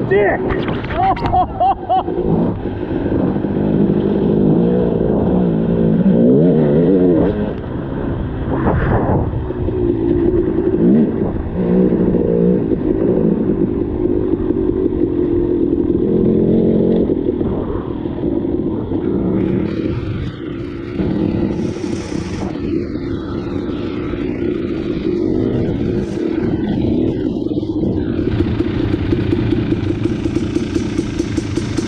dick!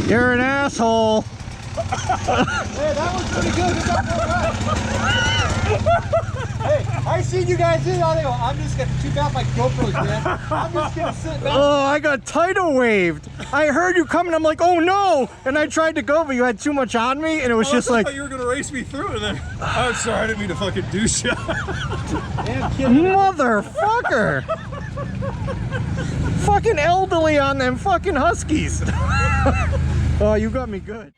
You're an asshole. Hey, that was pretty good. Hey, I seen you guys in. I go, I'm just gonna cheap out my GoPros, man. I'm just gonna sit back. Oh, I got tidal waved. I heard you coming. I'm like, oh no! And I tried to go, but you had too much on me, and it was just I like, thought you were gonna race me through, and then I'm sorry, I didn't mean to fucking douche you. Damn, kid. motherfucker! Fucking elderly on them fucking huskies. Oh, you got me good.